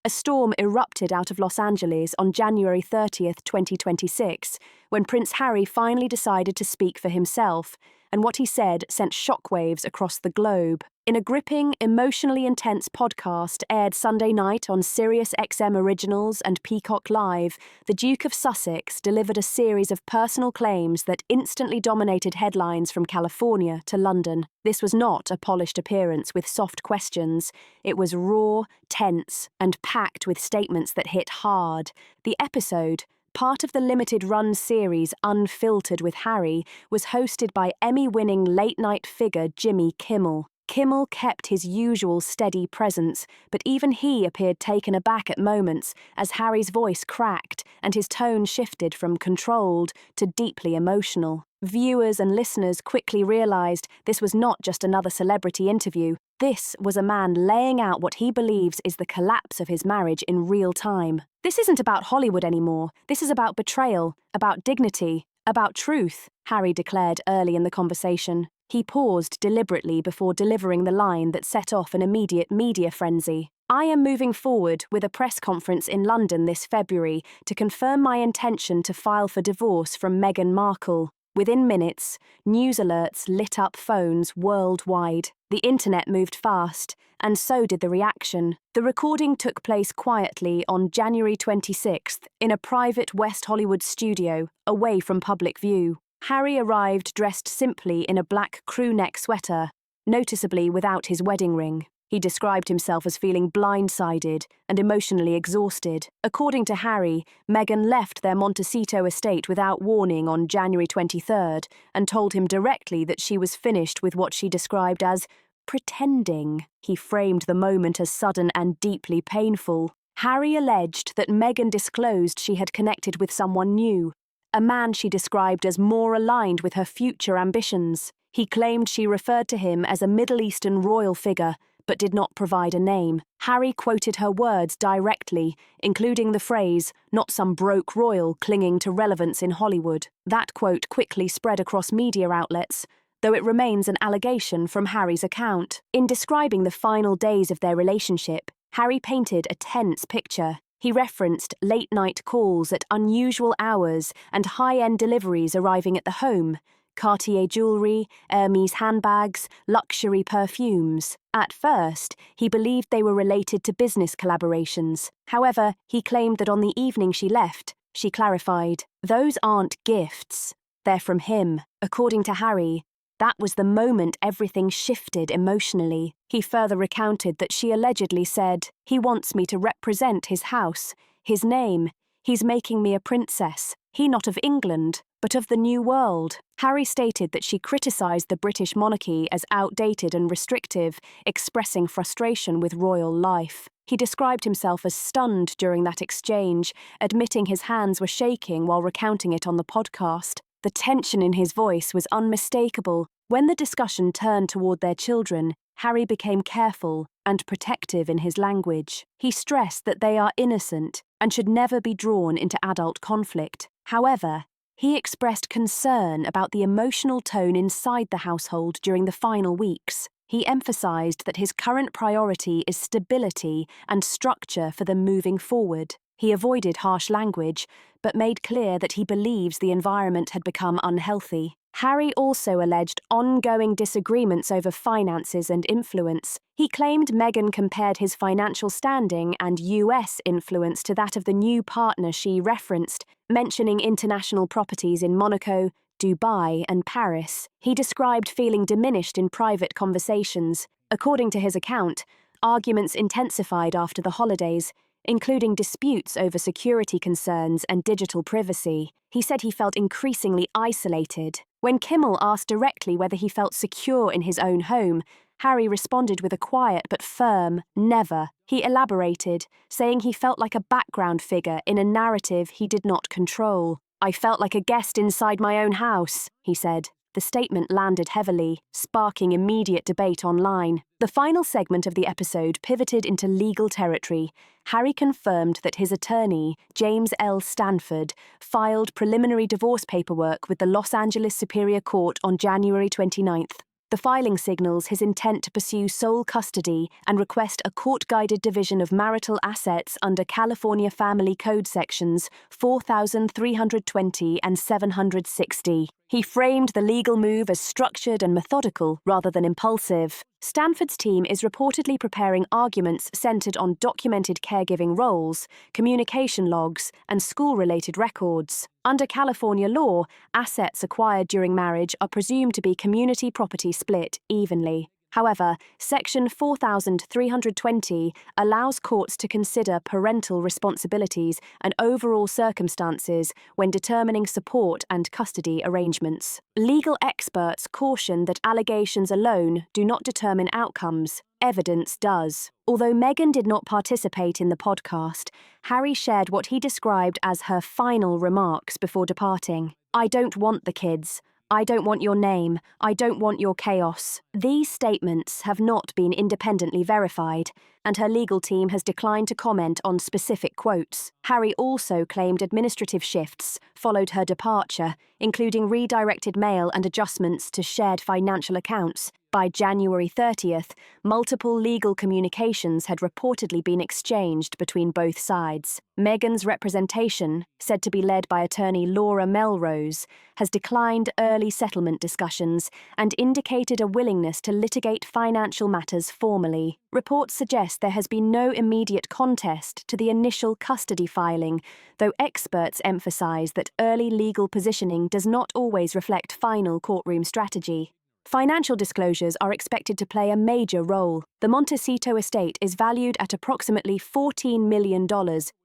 A storm erupted out of Los Angeles on January 30th, 2026, when Prince Harry finally decided to speak for himself, and what he said sent shockwaves across the globe. In a gripping, emotionally intense podcast aired Sunday night on Sirius XM Originals and Peacock Live, the Duke of Sussex delivered a series of personal claims that instantly dominated headlines from California to London. This was not a polished appearance with soft questions. It was raw, tense, and packed with statements that hit hard. The episode, part of the limited-run series Unfiltered with Harry, was hosted by Emmy-winning late-night figure Jimmy Kimmel. Kimmel kept his usual steady presence, but even he appeared taken aback at moments as Harry's voice cracked and his tone shifted from controlled to deeply emotional. Viewers and listeners quickly realized this was not just another celebrity interview. This was a man laying out what he believes is the collapse of his marriage in real time. This isn't about Hollywood anymore. This is about betrayal, about dignity, about truth, Harry declared early in the conversation. He paused deliberately before delivering the line that set off an immediate media frenzy. "I am moving forward with a press conference in London this February to confirm my intention to file for divorce from Meghan Markle." Within minutes, news alerts lit up phones worldwide. The internet moved fast, and so did the reaction. The recording took place quietly on January 26th in a private West Hollywood studio, away from public view. Harry arrived dressed simply in a black crew-neck sweater, noticeably without his wedding ring. He described himself as feeling blindsided and emotionally exhausted. According to Harry, Meghan left their Montecito estate without warning on January 23rd and told him directly that she was finished with what she described as pretending. He framed the moment as sudden and deeply painful. Harry alleged that Meghan disclosed she had connected with someone new, a man she described as more aligned with her future ambitions. He claimed she referred to him as a Middle Eastern royal figure, but did not provide a name. Harry quoted her words directly, including the phrase, "not some broke royal clinging to relevance in Hollywood." That quote quickly spread across media outlets, though it remains an allegation from Harry's account. In describing the final days of their relationship, Harry painted a tense picture. He referenced late-night calls at unusual hours and high-end deliveries arriving at the home, Cartier jewellery, Hermes handbags, luxury perfumes. At first, he believed they were related to business collaborations. However, he claimed that on the evening she left, she clarified, "Those aren't gifts. They're from him." According to Harry, that was the moment everything shifted emotionally. He further recounted that she allegedly said, "He wants me to represent his house, his name. He's making me a princess. He not of England, but of the New World." Harry stated that she criticised the British monarchy as outdated and restrictive, expressing frustration with royal life. He described himself as stunned during that exchange, admitting his hands were shaking while recounting it on the podcast. The tension in his voice was unmistakable. When the discussion turned toward their children, Harry became careful and protective in his language. He stressed that they are innocent and should never be drawn into adult conflict. However, he expressed concern about the emotional tone inside the household during the final weeks. He emphasized that his current priority is stability and structure for them moving forward. He avoided harsh language, but made clear that he believes the environment had become unhealthy. Harry also alleged ongoing disagreements over finances and influence. He claimed Meghan compared his financial standing and US influence to that of the new partner she referenced, mentioning international properties in Monaco, Dubai, and Paris. He described feeling diminished in private conversations. According to his account, arguments intensified after the holidays, including disputes over security concerns and digital privacy. He said he felt increasingly isolated. When Kimmel asked directly whether he felt secure in his own home, Harry responded with a quiet but firm "never." He elaborated, saying he felt like a background figure in a narrative he did not control. "I felt like a guest inside my own house," he said. The statement landed heavily, sparking immediate debate online. The final segment of the episode pivoted into legal territory. Harry confirmed that his attorney, James L. Stanford, filed preliminary divorce paperwork with the Los Angeles Superior Court on January 29th. The filing signals his intent to pursue sole custody and request a court-guided division of marital assets under California Family Code sections 4320 and 760. He framed the legal move as structured and methodical rather than impulsive. Stanford's team is reportedly preparing arguments centered on documented caregiving roles, communication logs, and school-related records. Under California law, assets acquired during marriage are presumed to be community property split evenly. However, Section 4320 allows courts to consider parental responsibilities and overall circumstances when determining support and custody arrangements. Legal experts caution that allegations alone do not determine outcomes. Evidence does. Although Meghan did not participate in the podcast, Harry shared what he described as her final remarks before departing. "I don't want the kids. I don't want your name. I don't want your chaos." These statements have not been independently verified, and her legal team has declined to comment on specific quotes. Harry also claimed administrative shifts followed her departure, including redirected mail and adjustments to shared financial accounts. By January 30th, multiple legal communications had reportedly been exchanged between both sides. Meghan's representation, said to be led by attorney Laura Melrose, has declined early settlement discussions and indicated a willingness to litigate financial matters formally. Reports suggest there has been no immediate contest to the initial custody filing, though experts emphasize that early legal positioning does not always reflect final courtroom strategy. Financial disclosures are expected to play a major role. The Montecito estate is valued at approximately $14 million,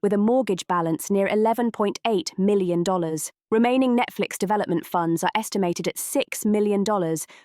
with a mortgage balance near $11.8 million. Remaining Netflix development funds are estimated at $6 million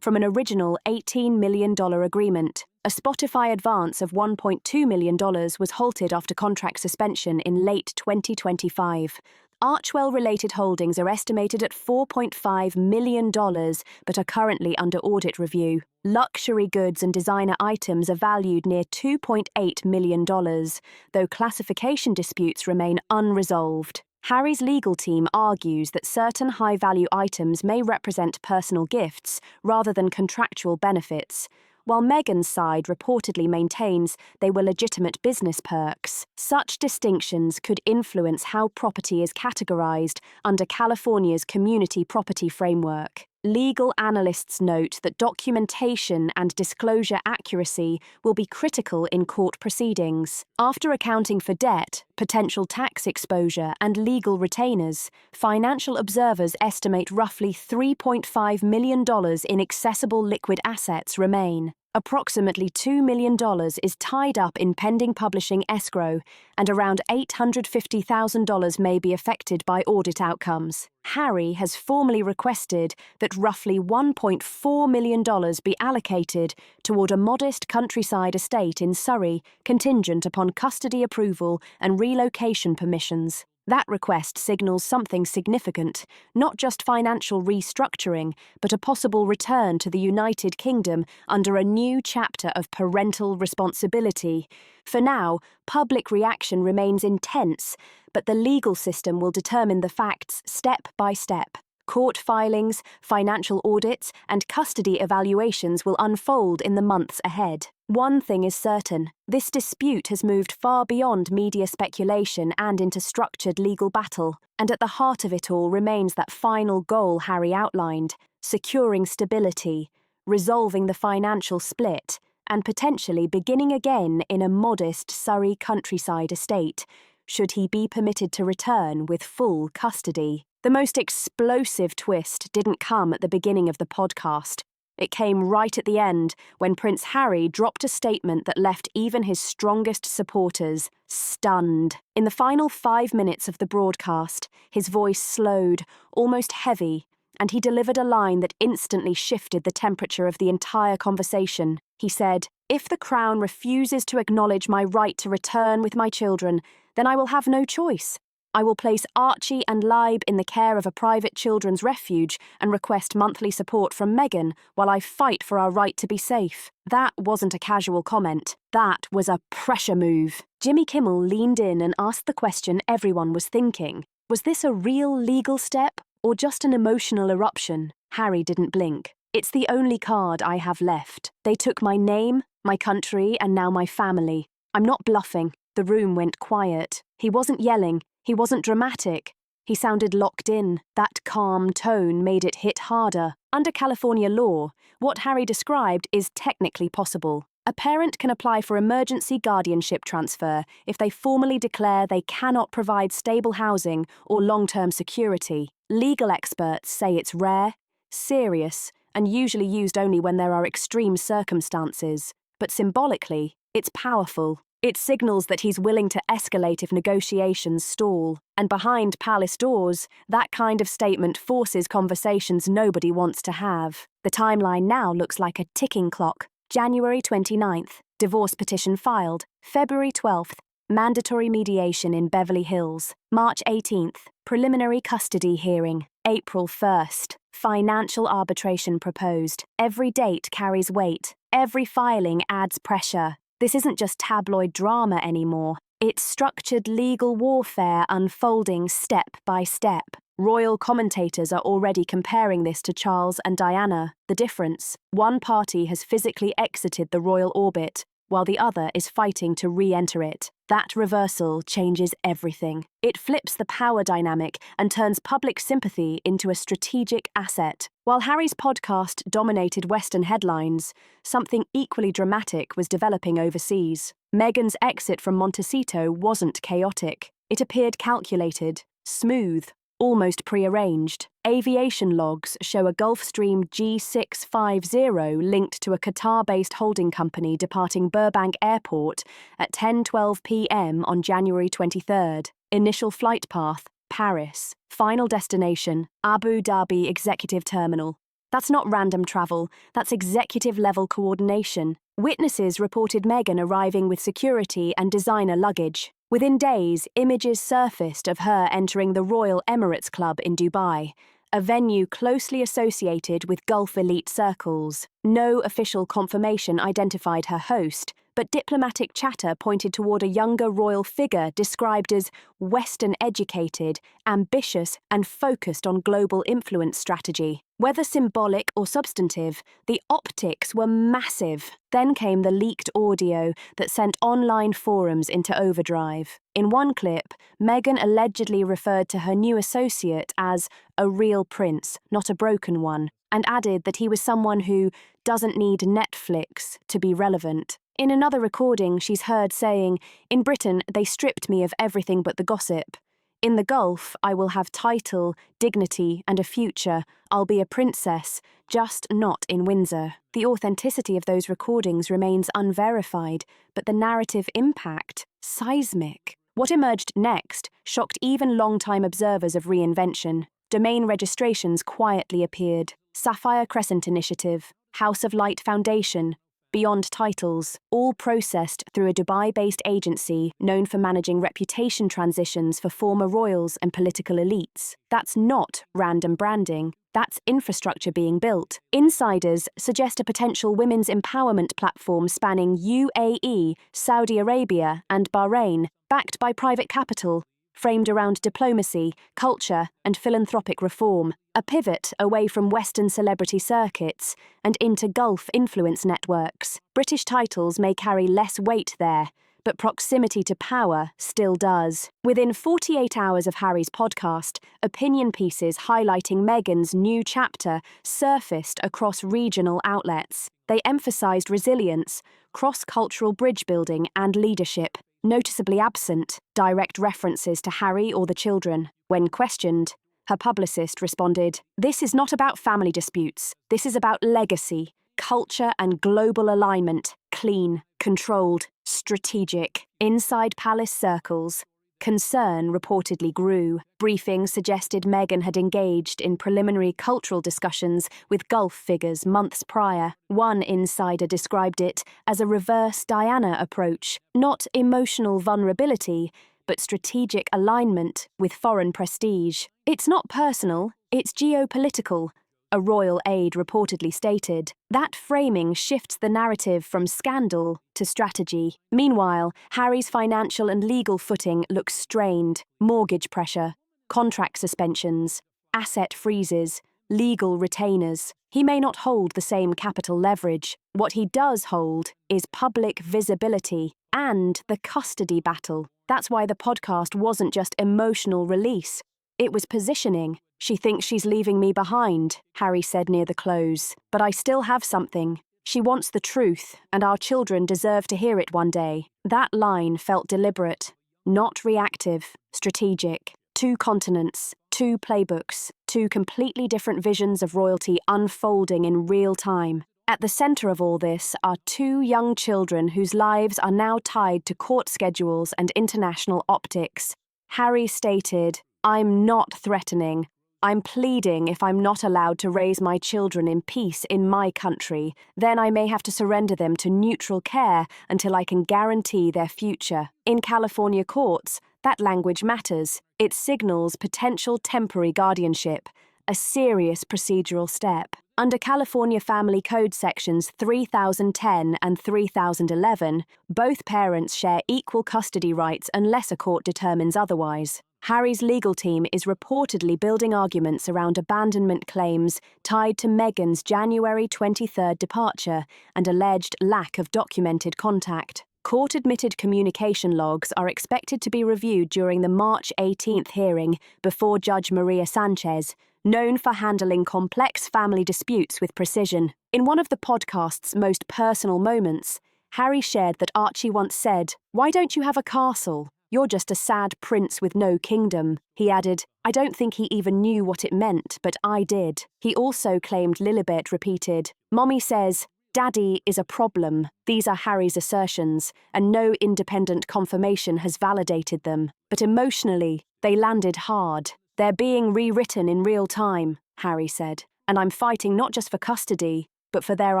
from an original $18 million agreement. A Spotify advance of $1.2 million was halted after contract suspension in late 2025. Archewell-related holdings are estimated at $4.5 million, but are currently under audit review. Luxury goods and designer items are valued near $2.8 million, though classification disputes remain unresolved. Harry's legal team argues that certain high-value items may represent personal gifts rather than contractual benefits, while Meghan's side reportedly maintains they were legitimate business perks. Such distinctions could influence how property is categorized under California's community property framework. Legal analysts note that documentation and disclosure accuracy will be critical in court proceedings. After accounting for debt, potential tax exposure, and legal retainers, financial observers estimate roughly $3.5 million in accessible liquid assets remain. Approximately $2 million is tied up in pending publishing escrow, and around $850,000 may be affected by audit outcomes. Harry has formally requested that roughly $1.4 million be allocated toward a modest countryside estate in Surrey, contingent upon custody approval and relocation permissions. That request signals something significant, not just financial restructuring, but a possible return to the United Kingdom under a new chapter of parental responsibility. For now, public reaction remains intense, but the legal system will determine the facts step by step. Court filings, financial audits, and custody evaluations will unfold in the months ahead. One thing is certain: this dispute has moved far beyond media speculation and into structured legal battle, and at the heart of it all remains that final goal Harry outlined: securing stability, resolving the financial split, and potentially beginning again in a modest Surrey countryside estate, should he be permitted to return with full custody. The most explosive twist didn't come at the beginning of the podcast. It came right at the end, when Prince Harry dropped a statement that left even his strongest supporters stunned. In the final 5 minutes of the broadcast, his voice slowed, almost heavy, and he delivered a line that instantly shifted the temperature of the entire conversation. He said, "If the Crown refuses to acknowledge my right to return with my children, then I will have no choice. I will place Archie and Leib in the care of a private children's refuge and request monthly support from Meghan while I fight for our right to be safe." That wasn't a casual comment. That was a pressure move. Jimmy Kimmel leaned in and asked the question everyone was thinking. Was this a real legal step or just an emotional eruption? Harry didn't blink. It's the only card I have left. They took my name, my country, and now my family. I'm not bluffing. The room went quiet. He wasn't yelling. He wasn't dramatic. He sounded locked in. That calm tone made it hit harder. Under California law, what Harry described is technically possible. A parent can apply for emergency guardianship transfer if they formally declare they cannot provide stable housing or long-term security. Legal experts say it's rare, serious, and usually used only when there are extreme circumstances. But symbolically, it's powerful. It signals that he's willing to escalate if negotiations stall. And behind palace doors, that kind of statement forces conversations nobody wants to have. The timeline now looks like a ticking clock. January 29th, divorce petition filed. February 12th, mandatory mediation in Beverly Hills. March 18th, preliminary custody hearing. April 1st, financial arbitration proposed. Every date carries weight. Every filing adds pressure. This isn't just tabloid drama anymore. It's structured legal warfare unfolding step by step. Royal commentators are already comparing this to Charles and Diana. The difference: one party has physically exited the royal orbit, while the other is fighting to re-enter it. That reversal changes everything. It flips the power dynamic and turns public sympathy into a strategic asset. While Harry's podcast dominated Western headlines, something equally dramatic was developing overseas. Meghan's exit from Montecito wasn't chaotic. It appeared calculated, smooth, almost prearranged. Aviation logs show a Gulfstream G650 linked to a Qatar-based holding company departing Burbank Airport at 10:12 p.m. on January 23rd. Initial flight path, Paris. Final destination, Abu Dhabi Executive Terminal. That's not random travel, that's executive-level coordination. Witnesses reported Meghan arriving with security and designer luggage. Within days, images surfaced of her entering the Royal Emirates Club in Dubai, a venue closely associated with Gulf elite circles. No official confirmation identified her host, but diplomatic chatter pointed toward a younger royal figure described as Western-educated, ambitious, and focused on global influence strategy. Whether symbolic or substantive, the optics were massive. Then came the leaked audio that sent online forums into overdrive. In one clip, Meghan allegedly referred to her new associate as a real prince, not a broken one, and added that he was someone who doesn't need Netflix to be relevant. In another recording, she's heard saying, "In Britain, they stripped me of everything but the gossip. In the Gulf, I will have title, dignity, and a future. I'll be a princess, just not in Windsor." The authenticity of those recordings remains unverified, but the narrative impact, seismic. What emerged next shocked even long-time observers of reinvention. Domain registrations quietly appeared. Sapphire Crescent Initiative, House of Light Foundation, Beyond Titles, all processed through a Dubai-based agency known for managing reputation transitions for former royals and political elites. That's not random branding. That's infrastructure being built. Insiders suggest a potential women's empowerment platform spanning UAE, Saudi Arabia, and Bahrain, backed by private capital, framed around diplomacy, culture, and philanthropic reform, a pivot away from Western celebrity circuits and into Gulf influence networks. British titles may carry less weight there, but proximity to power still does. Within 48 hours of Harry's podcast, opinion pieces highlighting Meghan's new chapter surfaced across regional outlets. They emphasized resilience, cross-cultural bridge building, and leadership. Noticeably absent, direct references to Harry or the children. When questioned, her publicist responded, "This is not about family disputes. This is about legacy, culture, and global alignment. Clean, controlled, strategic." Inside palace circles, concern reportedly grew. Briefings suggested Meghan had engaged in preliminary cultural discussions with Gulf figures months prior. One insider described it as a reverse Diana approach, not emotional vulnerability, but strategic alignment with foreign prestige. "It's not personal, it's geopolitical," a royal aide reportedly stated. That framing shifts the narrative from scandal to strategy. Meanwhile, Harry's financial and legal footing looks strained. Mortgage pressure, contract suspensions, asset freezes, legal retainers. He may not hold the same capital leverage. What he does hold is public visibility and the custody battle. That's why the podcast wasn't just emotional release. It was positioning. "She thinks she's leaving me behind," Harry said near the close. "But I still have something. She wants the truth, and our children deserve to hear it one day." That line felt deliberate, not reactive, strategic. Two continents, two playbooks, two completely different visions of royalty unfolding in real time. At the center of all this are two young children whose lives are now tied to court schedules and international optics. Harry stated, "I'm not threatening. I'm pleading if I'm not allowed to raise my children in peace in my country, then I may have to surrender them to neutral care until I can guarantee their future." In California courts, that language matters. It signals potential temporary guardianship, a serious procedural step. Under California Family Code sections 3010 and 3011, both parents share equal custody rights unless a court determines otherwise. Harry's legal team is reportedly building arguments around abandonment claims tied to Meghan's January 23 departure and alleged lack of documented contact. Court-admitted communication logs are expected to be reviewed during the March 18 hearing before Judge Maria Sanchez, known for handling complex family disputes with precision. In one of the podcast's most personal moments, Harry shared that Archie once said, "Why don't you have a castle? You're just a sad prince with no kingdom." He added, "I don't think he even knew what it meant, but I did." He also claimed Lilibet repeated, "Mommy says, Daddy is a problem." These are Harry's assertions, and no independent confirmation has validated them. But emotionally, they landed hard. "They're being rewritten in real time," Harry said, "and I'm fighting not just for custody, but for their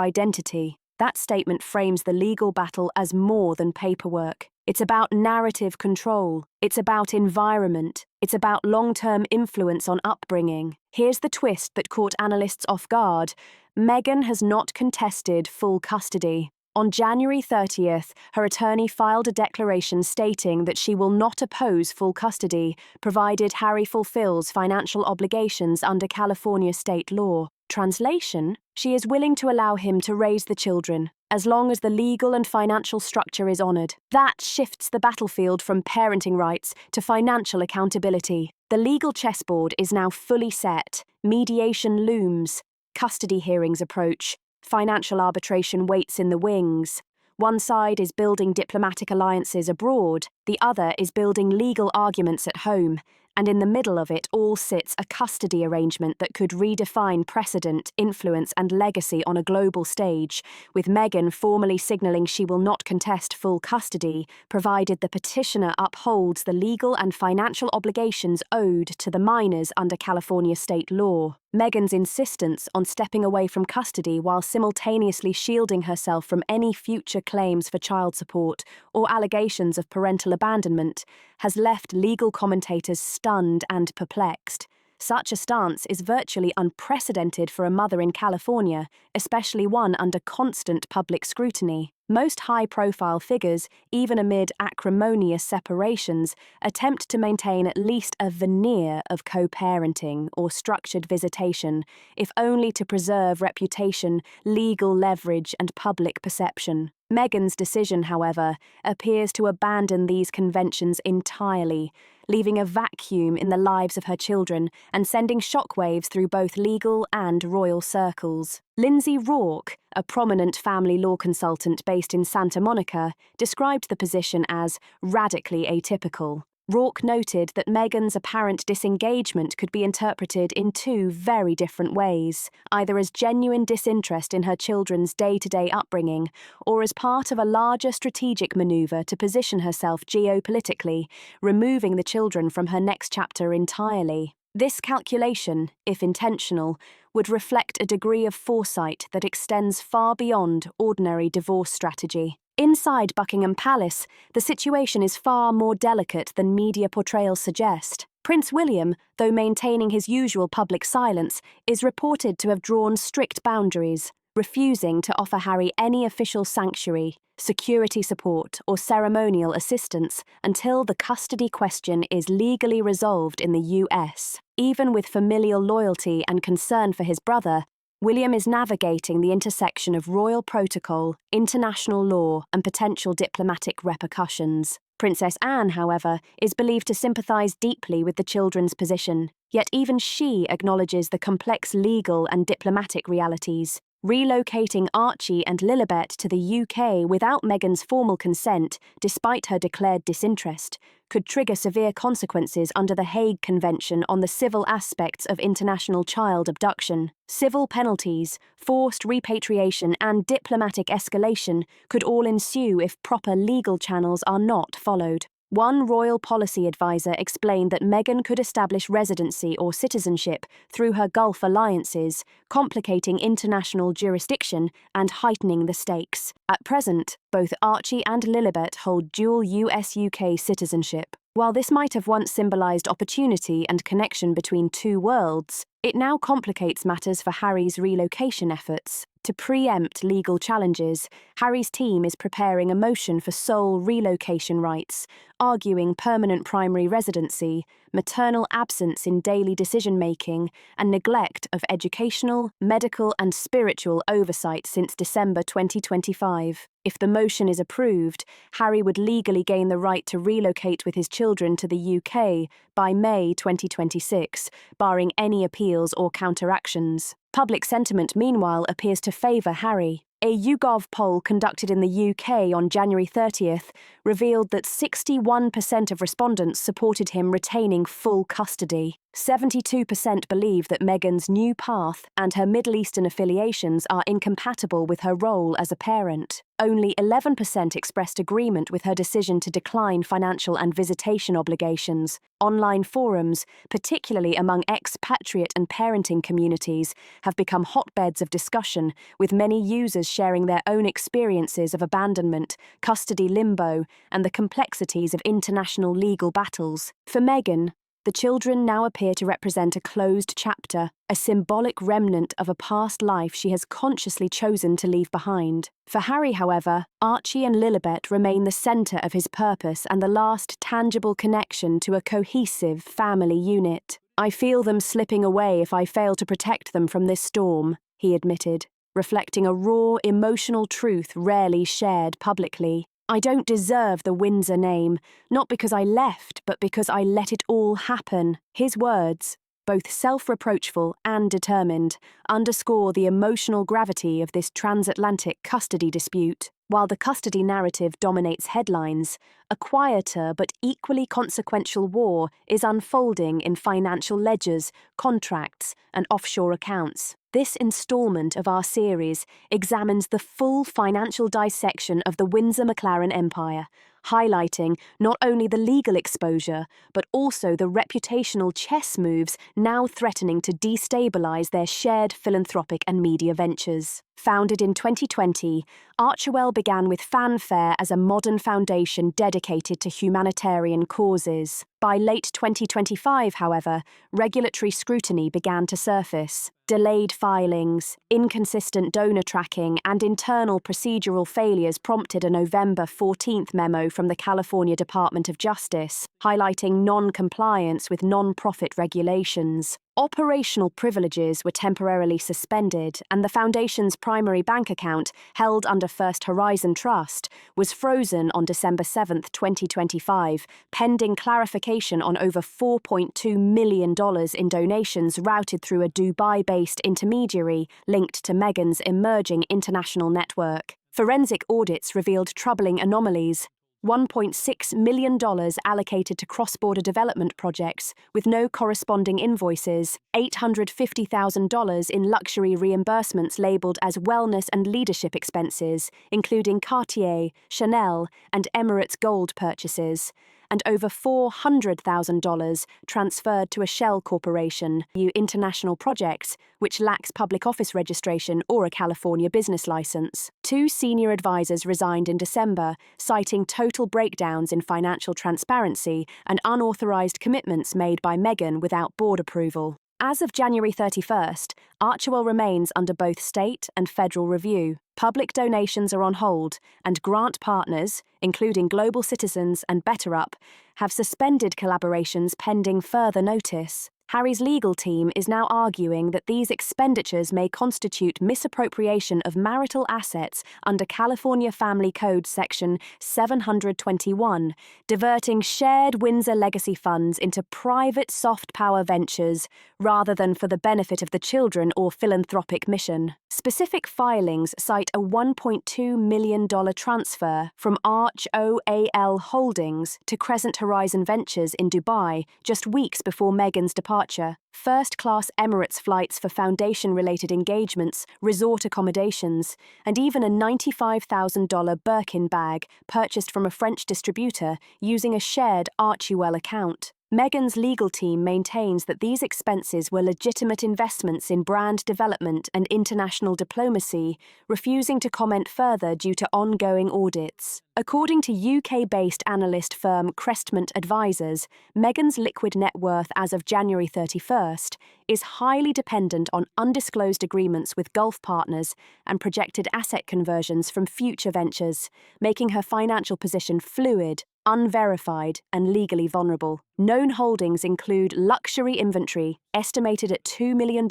identity." That statement frames the legal battle as more than paperwork. It's about narrative control. It's about environment. It's about long-term influence on upbringing. Here's the twist that caught analysts off guard. Meghan has not contested full custody. On January 30th, her attorney filed a declaration stating that she will not oppose full custody, provided Harry fulfills financial obligations under California state law. Translation: she is willing to allow him to raise the children, as long as the legal and financial structure is honored. That shifts the battlefield from parenting rights to financial accountability. The legal chessboard is now fully set. Mediation looms. Custody hearings approach. Financial arbitration waits in the wings. One side is building diplomatic alliances abroad, the other is building legal arguments at home, and in the middle of it all sits a custody arrangement that could redefine precedent, influence, and legacy on a global stage, with Meghan formally signalling she will not contest full custody, provided the petitioner upholds the legal and financial obligations owed to the minors under California state law. Meghan's insistence on stepping away from custody while simultaneously shielding herself from any future claims for child support or allegations of parental abandonment has left legal commentators stunned and perplexed. Such a stance is virtually unprecedented for a mother in California, especially one under constant public scrutiny. Most high-profile figures, even amid acrimonious separations, attempt to maintain at least a veneer of co-parenting or structured visitation, if only to preserve reputation, legal leverage, and public perception. Meghan's decision, however, appears to abandon these conventions entirely, leaving a vacuum in the lives of her children and sending shockwaves through both legal and royal circles. Lindsay Rourke, a prominent family law consultant based in Santa Monica, described the position as radically atypical. Rourke noted that Meghan's apparent disengagement could be interpreted in two very different ways, either as genuine disinterest in her children's day-to-day upbringing or as part of a larger strategic maneuver to position herself geopolitically, removing the children from her next chapter entirely. This calculation, if intentional, would reflect a degree of foresight that extends far beyond ordinary divorce strategy. Inside Buckingham Palace, the situation is far more delicate than media portrayals suggest. Prince William, though maintaining his usual public silence, is reported to have drawn strict boundaries, refusing to offer Harry any official sanctuary, security support, or ceremonial assistance until the custody question is legally resolved in the US. Even with familial loyalty and concern for his brother, William is navigating the intersection of royal protocol, international law, and potential diplomatic repercussions. Princess Anne, however, is believed to sympathise deeply with the children's position, yet even she acknowledges the complex legal and diplomatic realities. Relocating Archie and Lilibet to the UK without Meghan's formal consent, despite her declared disinterest, could trigger severe consequences under the Hague Convention on the civil aspects of international child abduction. Civil penalties, forced repatriation, and diplomatic escalation could all ensue if proper legal channels are not followed. One royal policy advisor explained that Meghan could establish residency or citizenship through her Gulf alliances, complicating international jurisdiction and heightening the stakes. At present, both Archie and Lilibet hold dual US-UK citizenship. While this might have once symbolised opportunity and connection between two worlds, it now complicates matters for Harry's relocation efforts. To preempt legal challenges, Harry's team is preparing a motion for sole relocation rights, arguing permanent primary residency, maternal absence in daily decision-making, and neglect of educational, medical, and spiritual oversight since December 2025. If the motion is approved, Harry would legally gain the right to relocate with his children to the UK by May 2026, barring any appeals or counteractions. Public sentiment, meanwhile, appears to favour Harry. A YouGov poll conducted in the UK on January 30th revealed that 61% of respondents supported him retaining full custody. 72% believe that Meghan's new path and her Middle Eastern affiliations are incompatible with her role as a parent. Only 11% expressed agreement with her decision to decline financial and visitation obligations. Online forums, particularly among expatriate and parenting communities, have become hotbeds of discussion, with many users sharing their own experiences of abandonment, custody limbo, and the complexities of international legal battles. For Meghan, the children now appear to represent a closed chapter, a symbolic remnant of a past life she has consciously chosen to leave behind. For Harry, however, Archie and Lilibet remain the centre of his purpose and the last tangible connection to a cohesive family unit. "I feel them slipping away if I fail to protect them from this storm," he admitted, reflecting a raw, emotional truth rarely shared publicly. "I don't deserve the Windsor name, not because I left, but because I let it all happen." His words, both self-reproachful and determined, underscore the emotional gravity of this transatlantic custody dispute. While the custody narrative dominates headlines, a quieter but equally consequential war is unfolding in financial ledgers, contracts, and offshore accounts. This installment of our series examines the full financial dissection of the Windsor-McLaren empire, highlighting not only the legal exposure, but also the reputational chess moves now threatening to destabilize their shared philanthropic and media ventures. Founded in 2020, Archewell began with fanfare as a modern foundation dedicated to humanitarian causes. By late 2025, however, regulatory scrutiny began to surface. Delayed filings, inconsistent donor tracking, and internal procedural failures prompted a November 14th memo from the California Department of Justice, highlighting non-compliance with non-profit regulations. Operational privileges were temporarily suspended, and the foundation's primary bank account, held under First Horizon Trust, was frozen on December 7, 2025, pending clarification on over $4.2 million in donations routed through a Dubai-based intermediary linked to Meghan's emerging international network. Forensic audits revealed troubling anomalies. $1.6 million allocated to cross-border development projects with no corresponding invoices, $850,000 in luxury reimbursements labelled as wellness and leadership expenses, including Cartier, Chanel, and Emirates Gold purchases, and over $400,000 transferred to a shell corporation, International Projects, which lacks public office registration or a California business license. 2 senior advisors resigned in December, citing total breakdowns in financial transparency and unauthorized commitments made by Meghan without board approval. As of January 31st, Archewell remains under both state and federal review. Public donations are on hold, and grant partners, including Global Citizens and BetterUp, have suspended collaborations pending further notice. Harry's legal team is now arguing that these expenditures may constitute misappropriation of marital assets under California Family Code Section 721, diverting shared Windsor legacy funds into private soft power ventures rather than for the benefit of the children or philanthropic mission. Specific filings cite a $1.2 million transfer from Archewell Holdings to Crescent Horizon Ventures in Dubai just weeks before Meghan's departure. First-class Emirates flights for foundation-related engagements, resort accommodations, and even a $95,000 Birkin bag purchased from a French distributor using a shared Archewell account. Meghan's legal team maintains that these expenses were legitimate investments in brand development and international diplomacy, refusing to comment further due to ongoing audits. According to UK-based analyst firm Crestmont Advisors, Meghan's liquid net worth as of January 31st is highly dependent on undisclosed agreements with Gulf partners and projected asset conversions from future ventures, making her financial position fluid, unverified, and legally vulnerable. Known holdings include luxury inventory, estimated at $2 million,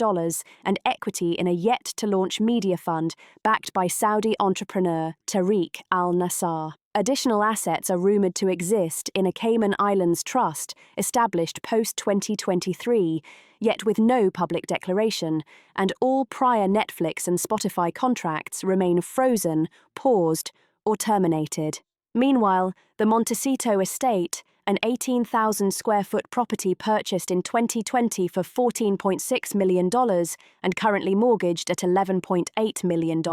and equity in a yet-to-launch media fund backed by Saudi entrepreneur Tariq al-Nassar. Additional assets are rumoured to exist in a Cayman Islands trust established post-2023, yet with no public declaration, and all prior Netflix and Spotify contracts remain frozen, paused, or terminated. Meanwhile, the Montecito estate, an 18,000-square-foot property purchased in 2020 for $14.6 million and currently mortgaged at $11.8 million,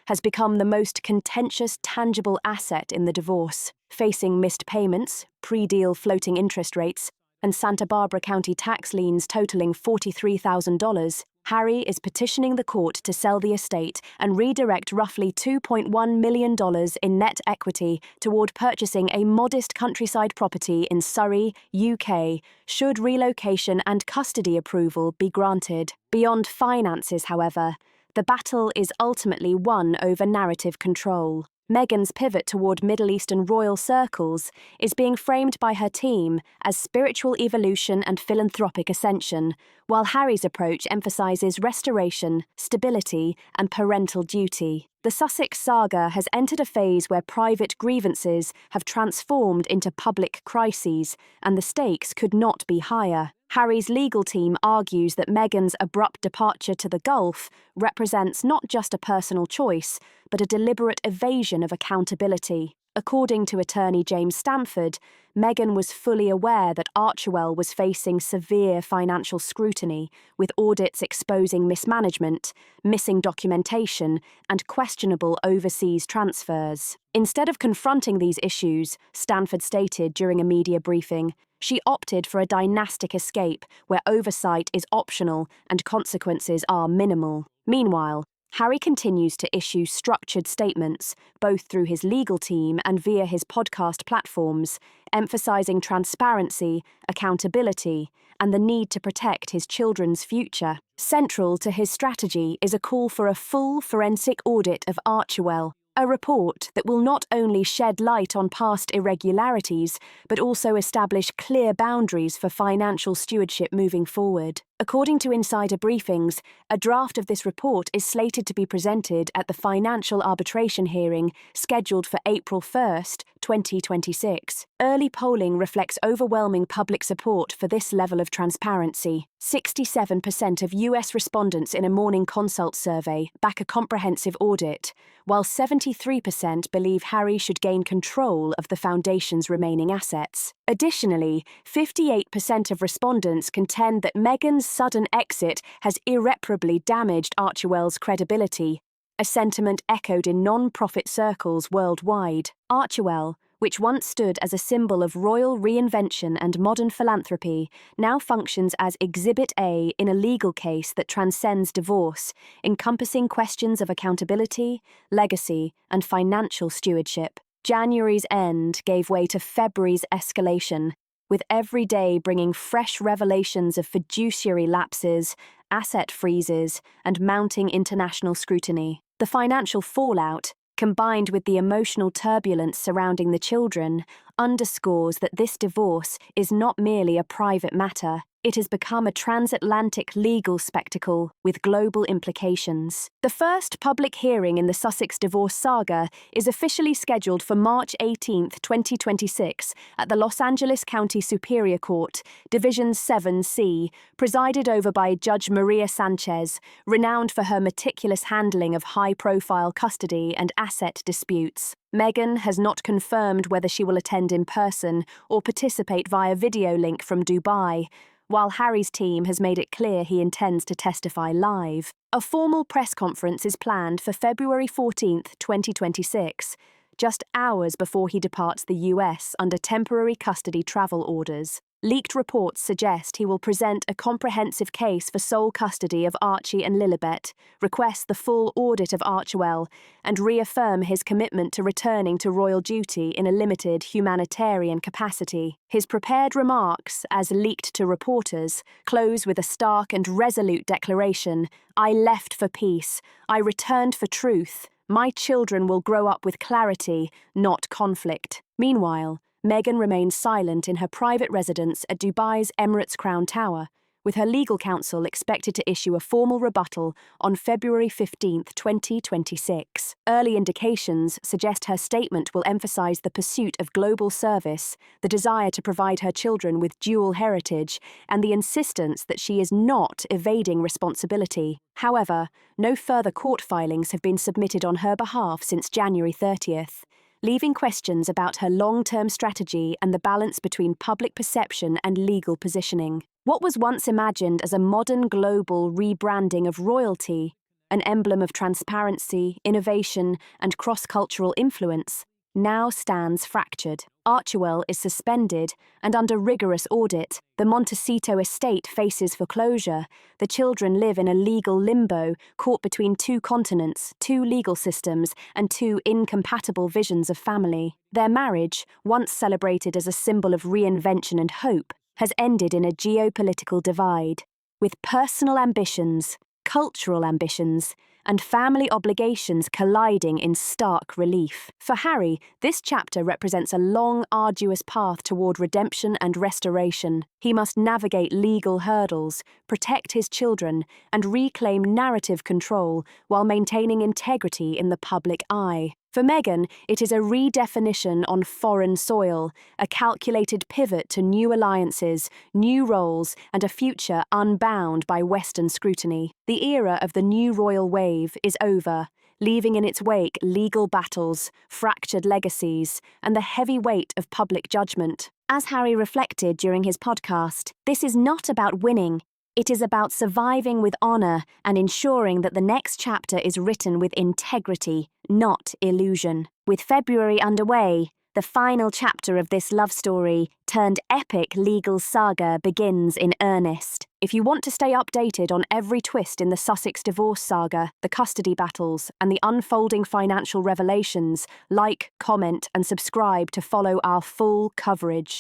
has become the most contentious tangible asset in the divorce, facing missed payments, pre-deal floating interest rates, and Santa Barbara County tax liens totaling $43,000. Harry is petitioning the court to sell the estate and redirect roughly $2.1 million in net equity toward purchasing a modest countryside property in Surrey, UK, should relocation and custody approval be granted. Beyond finances, however, the battle is ultimately won over narrative control. Meghan's pivot toward Middle Eastern royal circles is being framed by her team as spiritual evolution and philanthropic ascension, while Harry's approach emphasizes restoration, stability, and parental duty. The Sussex saga has entered a phase where private grievances have transformed into public crises, and the stakes could not be higher. Harry's legal team argues that Meghan's abrupt departure to the Gulf represents not just a personal choice, but a deliberate evasion of accountability. According to attorney James Stamford, Meghan was fully aware that Archewell was facing severe financial scrutiny, with audits exposing mismanagement, missing documentation, and questionable overseas transfers. Instead of confronting these issues, Stamford stated during a media briefing, she opted for a dynastic escape where oversight is optional and consequences are minimal. Meanwhile, Harry continues to issue structured statements, both through his legal team and via his podcast platforms, emphasizing transparency, accountability, and the need to protect his children's future. Central to his strategy is a call for a full forensic audit of Archewell, a report that will not only shed light on past irregularities, but also establish clear boundaries for financial stewardship moving forward. According to insider briefings, a draft of this report is slated to be presented at the financial arbitration hearing scheduled for April 1st, 2026. Early polling reflects overwhelming public support for this level of transparency. 67% of US respondents in a Morning Consult survey back a comprehensive audit, while 73% believe Harry should gain control of the foundation's remaining assets. Additionally, 58% of respondents contend that Meghan's sudden exit has irreparably damaged Archewell's credibility, a sentiment echoed in non-profit circles worldwide. Archewell, which once stood as a symbol of royal reinvention and modern philanthropy, now functions as Exhibit A in a legal case that transcends divorce, encompassing questions of accountability, legacy, and financial stewardship. January's end gave way to February's escalation, with every day bringing fresh revelations of fiduciary lapses, asset freezes, and mounting international scrutiny. The financial fallout, combined with the emotional turbulence surrounding the children, underscores that this divorce is not merely a private matter. It has become a transatlantic legal spectacle with global implications. The first public hearing in the Sussex divorce saga is officially scheduled for March 18, 2026, at the Los Angeles County Superior Court, Division 7C, presided over by Judge Maria Sanchez, renowned for her meticulous handling of high-profile custody and asset disputes. Meghan has not confirmed whether she will attend in person or participate via video link from Dubai, while Harry's team has made it clear he intends to testify live. A formal press conference is planned for February 14, 2026, just hours before he departs the US under temporary custody travel orders. Leaked reports suggest he will present a comprehensive case for sole custody of Archie and Lilibet, request the full audit of Archewell, and reaffirm his commitment to returning to royal duty in a limited humanitarian capacity. His prepared remarks, as leaked to reporters, close with a stark and resolute declaration: "I left for peace. I returned for truth. My children will grow up with clarity, not conflict." Meanwhile, Meghan remains silent in her private residence at Dubai's Emirates Crown Tower, with her legal counsel expected to issue a formal rebuttal on February 15, 2026. Early indications suggest her statement will emphasize the pursuit of global service, the desire to provide her children with dual heritage, and the insistence that she is not evading responsibility. However, no further court filings have been submitted on her behalf since January 30th. Leaving questions about her long-term strategy and the balance between public perception and legal positioning. What was once imagined as a modern global rebranding of royalty, an emblem of transparency, innovation, and cross-cultural influence, now stands fractured. Archewell is suspended and under rigorous audit. The Montecito estate faces foreclosure. The children live in a legal limbo, caught between two continents, two legal systems, and two incompatible visions of family. Their marriage, once celebrated as a symbol of reinvention and hope, has ended in a geopolitical divide, with personal ambitions, cultural ambitions, and family obligations colliding in stark relief. For Harry, this chapter represents a long, arduous path toward redemption and restoration. He must navigate legal hurdles, protect his children, and reclaim narrative control while maintaining integrity in the public eye. For Meghan, it is a redefinition on foreign soil, a calculated pivot to new alliances, new roles, and a future unbound by Western scrutiny. The era of the new royal wave is over, leaving in its wake legal battles, fractured legacies, and the heavy weight of public judgment. As Harry reflected during his podcast, this is not about winning. It is about surviving with honor and ensuring that the next chapter is written with integrity, not illusion. With February underway, the final chapter of this love story turned epic legal saga begins in earnest. If you want to stay updated on every twist in the Sussex divorce saga, the custody battles, and the unfolding financial revelations, like, comment, and subscribe to follow our full coverage.